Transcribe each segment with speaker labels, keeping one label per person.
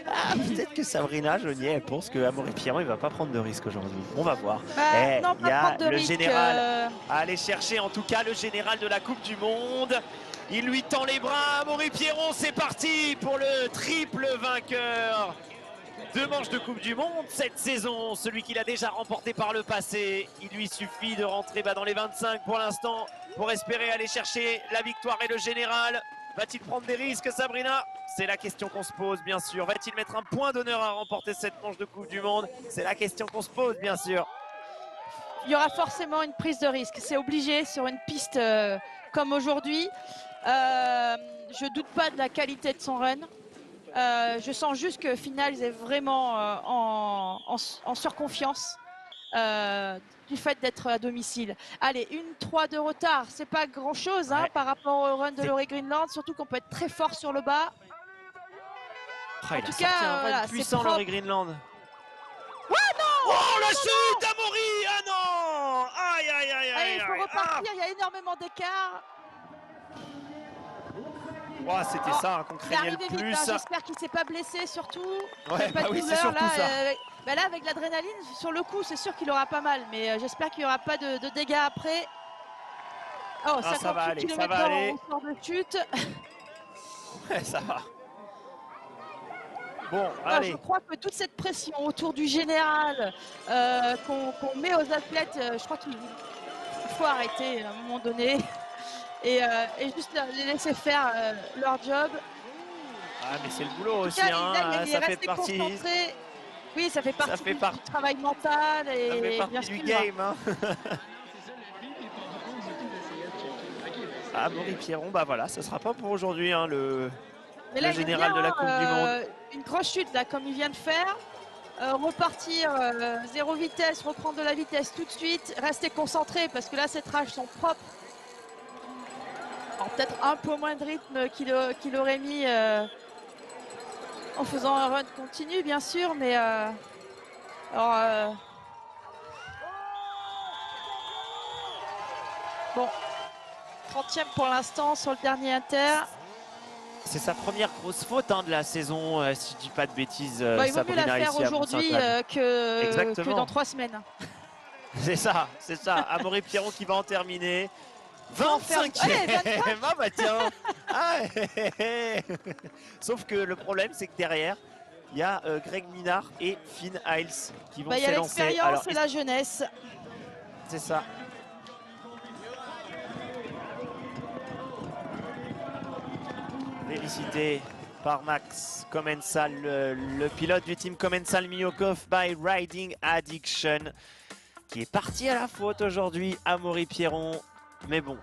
Speaker 1: Peut-être que Sabrina Jonier, elle pense que Amaury Pierron, il va pas prendre de risque aujourd'hui. On va voir.
Speaker 2: Bah, non,
Speaker 1: Il y
Speaker 2: pas
Speaker 1: a
Speaker 2: prendre de
Speaker 1: le
Speaker 2: risque.
Speaker 1: général à aller chercher, en tout cas le général de la Coupe du Monde. Il lui tend les bras. Amaury Pierron, c'est parti pour le triple vainqueur. 2 manches de Coupe du Monde cette saison, celui qu'il a déjà remporté par le passé. Il lui suffit de rentrer dans les 25 pour l'instant pour espérer aller chercher la victoire et le général. Va-t-il prendre des risques, Sabrina? C'est la question qu'on se pose, bien sûr. Va-t-il mettre un point d'honneur à remporter cette manche de Coupe du Monde? C'est la question qu'on se pose, bien sûr.
Speaker 2: Il y aura forcément une prise de risque. C'est obligé sur une piste comme aujourd'hui. Je doute pas de la qualité de son run. Je sens juste que Finals est vraiment en surconfiance du fait d'être à domicile. Allez, 1-3 de retard, c'est pas grand chose par rapport au run de Laurie Greenland, surtout qu'on peut être très fort sur le bas.
Speaker 1: En tout cas, un run puissant, Laurie Greenland.
Speaker 2: Ouais, non!
Speaker 1: Oh, la chute d'Amaury! Ah non! Aïe, aïe, aïe, aïe!
Speaker 2: Il faut repartir, il y a énormément d'écart.
Speaker 1: Oh, c'était ça qu'on craignait le plus.
Speaker 2: Vite, j'espère qu'il ne s'est pas blessé surtout.
Speaker 1: Ouais, bah oui, c'est surtout ça.
Speaker 2: Là, avec l'adrénaline, sur le coup, c'est sûr qu'il aura pas mal, mais j'espère qu'il n'y aura pas de dégâts après. Oh, 58 km/h en sort de chute.
Speaker 1: Ouais, ça va. Bon, allez.
Speaker 2: Je crois que toute cette pression autour du général qu'on met aux athlètes, je crois qu'il faut arrêter à un moment donné. Et juste les laisser faire leur job.
Speaker 1: Ah, mais c'est le boulot aussi, ça fait partie.
Speaker 2: Concentré. Oui, ça fait partie du travail mental et
Speaker 1: ça fait partie du game. Amaury Pierron, bah voilà, ce sera pas pour aujourd'hui le général de la Coupe du Monde.
Speaker 2: Une grosse chute là, comme il vient de faire. Repartir 0 vitesse, reprendre de la vitesse tout de suite, rester concentré parce que là, ces trages sont propres. Peut-être un peu moins de rythme qu'il aurait mis en faisant un run continu, bien sûr, mais bon, 30e pour l'instant sur le dernier inter.
Speaker 1: C'est sa première grosse faute de la saison, si je dis pas de bêtises.
Speaker 2: Il vaut mieux la faire aujourd'hui que dans 3 semaines.
Speaker 1: C'est ça. Amaury Pierron qui va en terminer. 25e. Ah bah tiens. Sauf que le problème, c'est que derrière, il y a Greg Minard et Finn Hiles qui vont s'élancer.
Speaker 2: Il y a l'expérience et la jeunesse.
Speaker 1: C'est ça. Félicité par Max Commensal, le pilote du team Commensal Miyokov by Riding Addiction, qui est parti à la faute aujourd'hui, Amaury Pierron. Mais bon,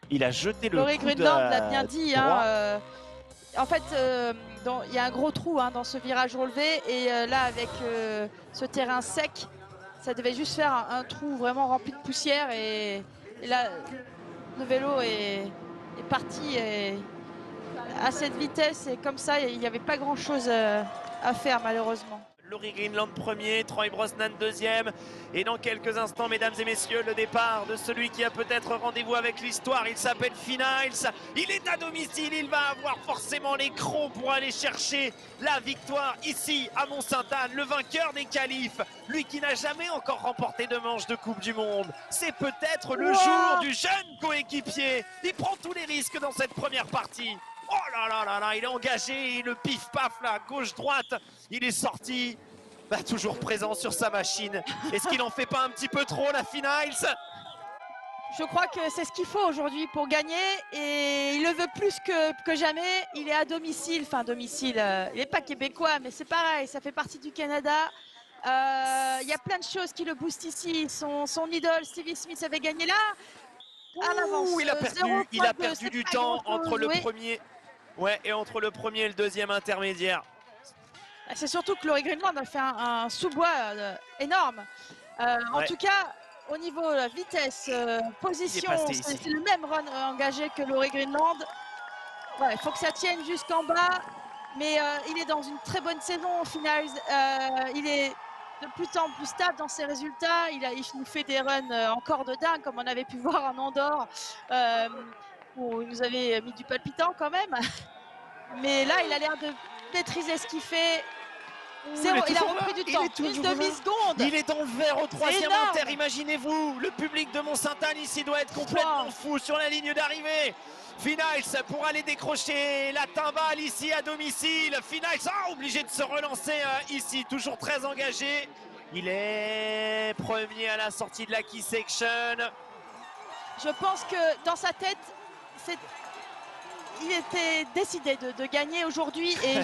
Speaker 1: il a jeté le
Speaker 2: Laurie Greenland l'a bien dit. En fait, il y a un gros trou dans ce virage relevé. Et là, avec ce terrain sec, ça devait juste faire un trou vraiment rempli de poussière. Et là, le vélo est parti à cette vitesse. Et comme ça, il n'y avait pas grand-chose à faire, malheureusement.
Speaker 1: Laurie Greenland premier, Troy Brosnan deuxième. Et dans quelques instants, mesdames et messieurs, le départ de celui qui a peut-être rendez-vous avec l'histoire. Il s'appelle Finn Hiles. Il est à domicile, il va avoir forcément les crocs pour aller chercher la victoire ici à Mont-Sainte-Anne. Le vainqueur des qualifs, lui qui n'a jamais encore remporté de manche de Coupe du Monde. C'est peut-être le jour du jeune coéquipier. Il prend tous les risques dans cette première partie. Oh là là là là, il est engagé, le pif-paf là, gauche-droite, il est sorti, toujours présent sur sa machine. Est-ce qu'il en fait pas un petit peu trop la Finn Hiles?
Speaker 2: Je crois que c'est ce qu'il faut aujourd'hui pour gagner et il le veut plus que jamais. Il est à domicile, il n'est pas québécois, mais c'est pareil, ça fait partie du Canada. Il y a plein de choses qui le boostent ici. Son idole, Stevie Smith, avait gagné là. À l'avance.
Speaker 1: Il a perdu du temps entre le premier. Ouais, et entre le premier et le deuxième intermédiaire.
Speaker 2: C'est surtout que Laurie Greenland a fait un sous-bois énorme. En tout cas, au niveau de la vitesse, position, c'est le même run engagé que Laurie Greenland. Il faut que ça tienne jusqu'en bas. Mais il est dans une très bonne saison au final. Il est de plus en plus stable dans ses résultats. Il nous fait des runs encore de dingue, comme on avait pu voir en Andorre. Où il nous avait mis du palpitant quand même. Mais là, il a l'air de maîtriser ce qu'il fait. Il a repris du temps, une demi-seconde.
Speaker 1: Il est dans le vert au 3e inter, imaginez-vous. Le public de Mont-Sainte-Anne ici doit être complètement fou sur la ligne d'arrivée. Finals pour aller décrocher la timbale ici à domicile. Finals obligé de se relancer ici, toujours très engagé. Il est premier à la sortie de la key section.
Speaker 2: Je pense que dans sa tête, il était décidé de gagner aujourd'hui et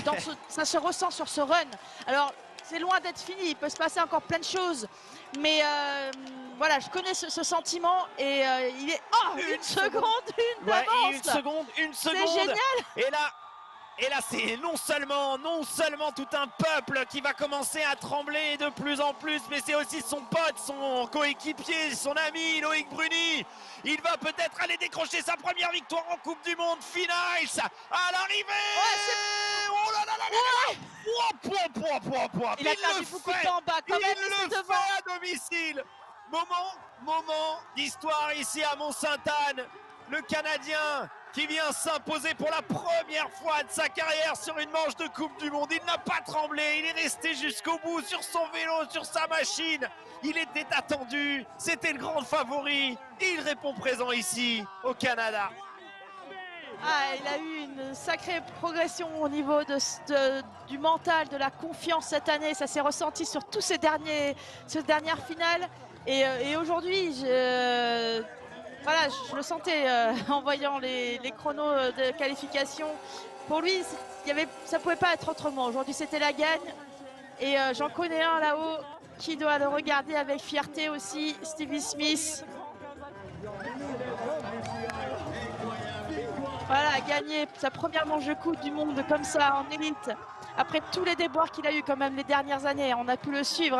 Speaker 2: ça se ressent sur ce run. Alors, c'est loin d'être fini, il peut se passer encore plein de choses. Mais voilà, je connais ce sentiment et il est... Oh, une seconde
Speaker 1: une seconde.
Speaker 2: C'est génial.
Speaker 1: Et là, c'est non seulement tout un peuple qui va commencer à trembler de plus en plus, mais c'est aussi son pote, son coéquipier, son ami Loïc Bruni. Il va peut-être aller décrocher sa première victoire en Coupe du Monde. Finals à l'arrivée. Oh là là là là là.
Speaker 2: Il a perdu beaucoup de temps en bas quand même.
Speaker 1: Il le fait à domicile. Moment d'histoire ici à Mont-Sainte-Anne. Le Canadien qui vient s'imposer pour la première fois de sa carrière sur une manche de Coupe du Monde. Il n'a pas tremblé, il est resté jusqu'au bout sur son vélo, sur sa machine. Il était attendu, c'était le grand favori. Il répond présent ici au Canada.
Speaker 2: Il a eu une sacrée progression au niveau du mental, de la confiance cette année. Ça s'est ressenti sur tous ces dernières finales. Et aujourd'hui, voilà, je le sentais en voyant les chronos de qualification. Pour lui, ça ne pouvait pas être autrement. Aujourd'hui, c'était la gagne. Et j'en connais un là-haut qui doit le regarder avec fierté aussi, Stevie Smith. Voilà, gagner sa première manche de Coupe du Monde comme ça, en élite. Après tous les déboires qu'il a eu quand même les dernières années, on a pu le suivre.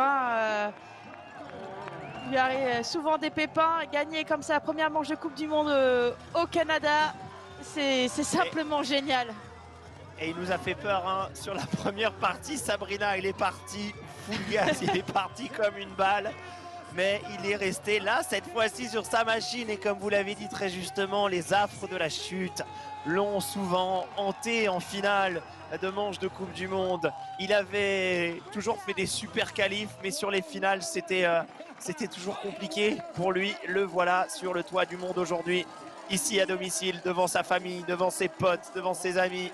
Speaker 2: Il lui arrive souvent des pépins. Gagner comme ça la première manche de Coupe du Monde au Canada, c'est simplement génial.
Speaker 1: Et il nous a fait peur sur la première partie. Sabrina, il est parti full gaz, il est parti comme une balle. Mais il est resté là, cette fois-ci sur sa machine. Et comme vous l'avez dit très justement, les affres de la chute l'ont souvent hanté en finale de manche de Coupe du Monde. Il avait toujours fait des super qualifs, mais sur les finales, c'était toujours compliqué pour lui. Le voilà sur le toit du monde aujourd'hui, ici à domicile, devant sa famille, devant ses potes, devant ses amis.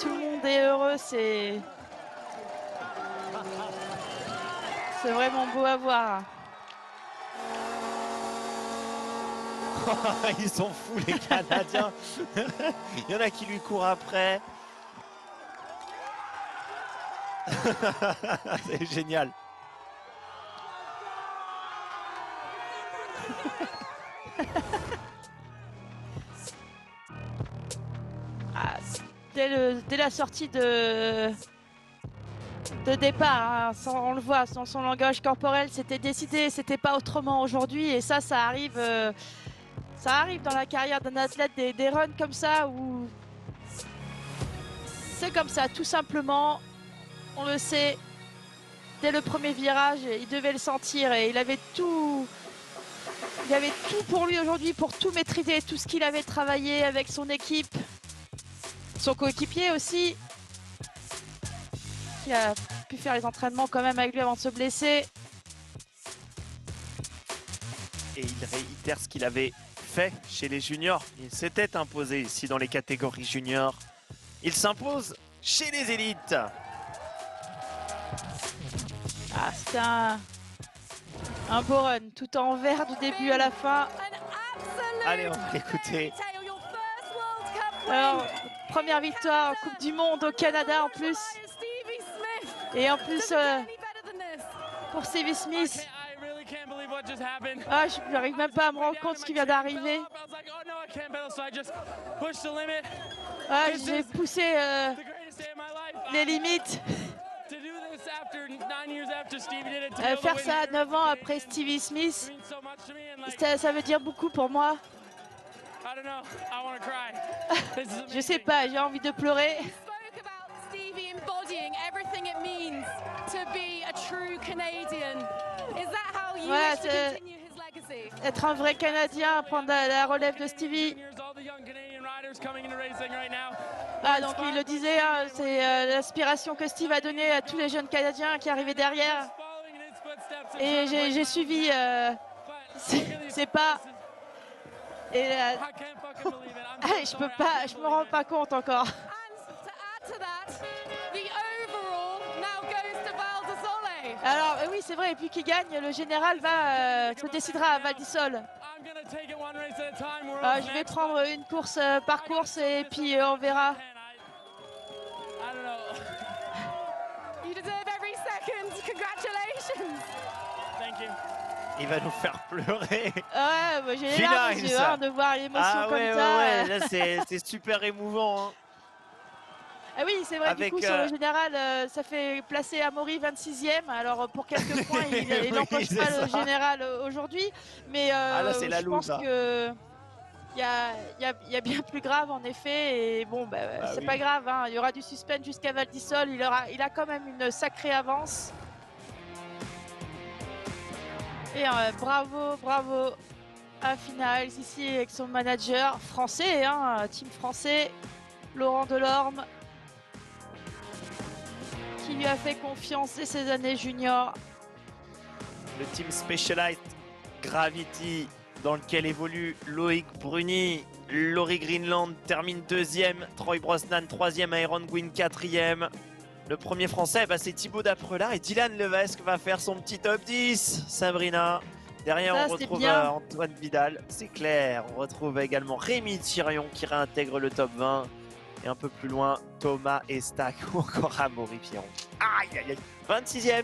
Speaker 2: Tout le monde est heureux, c'est vraiment beau à voir.
Speaker 1: Ils sont fous les Canadiens. Il y en a qui lui courent après. C'est génial.
Speaker 2: Dès la sortie de départ, on le voit, son langage corporel, c'était décidé, c'était pas autrement aujourd'hui. Et ça arrive dans la carrière d'un athlète, des runs comme ça, où c'est comme ça, tout simplement. On le sait, dès le premier virage, il devait le sentir et il avait tout pour lui aujourd'hui, pour tout maîtriser, tout ce qu'il avait travaillé avec son équipe, son coéquipier aussi, qui a pu faire les entraînements quand même avec lui avant de se blesser.
Speaker 1: Et il réitère ce qu'il avait fait chez les juniors. Il s'était imposé ici dans les catégories juniors. Il s'impose chez les élites.
Speaker 2: C'était un beau run, tout en vert du début à la fin.
Speaker 1: Allez, on va l'écouter.
Speaker 2: Alors, première victoire en Coupe du Monde au Canada en plus. Et en plus, pour Stevie Smith, je n'arrive même pas à me rendre compte de ce qui vient d'arriver. J'ai poussé les limites. Faire ça à 9 ans après Stevie Smith, ça veut dire beaucoup pour moi. Je sais pas, j'ai envie de pleurer. Voilà, être un vrai Canadien, prendre la relève de Stevie. Ah, donc il le disait, hein, c'est l'inspiration que Steve a donnée à tous les jeunes Canadiens qui arrivaient derrière. Et j'ai suivi ses pas. Et je peux pas, je me rends pas compte encore. Alors oui, c'est vrai, et puis qui gagne, le général se décidera à Val d'Isole. Je vais prendre une course par course et puis on verra.
Speaker 1: Il va nous faire pleurer.
Speaker 2: Ouais, bah, j'ai les larmes aux yeux de voir l'émotion comme ça.
Speaker 1: Ouais, là c'est super émouvant. Hein.
Speaker 2: Ah oui, c'est vrai, du coup, sur le général, ça fait placer Amaury 26e. Alors, pour quelques points, il n'empoche pas le général aujourd'hui. Mais
Speaker 1: là,
Speaker 2: je pense qu'il y a bien plus grave, en effet. Et bon, c'est pas grave. Hein. Il y aura du suspense jusqu'à Val d'Isole. Il a quand même une sacrée avance. Et bravo à Finals, ici, avec son manager français, hein, team français, Laurent Delorme, qui lui a fait confiance dès ses années juniors.
Speaker 1: Le team Specialized Gravity, dans lequel évolue Loïc Bruni. Laurie Greenland termine 2e, Troy Brosnan 3e, Aaron Gwyn 4e. Le premier français, c'est Thibaut Daprelard et Dylan Levesque va faire son petit top 10. Sabrina. Derrière, on retrouve Antoine Vidal, c'est clair. On retrouve également Rémi Thirion qui réintègre le top 20. Et un peu plus loin, Thomas Estac ou encore Amaury Pierron. Aïe, aïe, aïe. 26e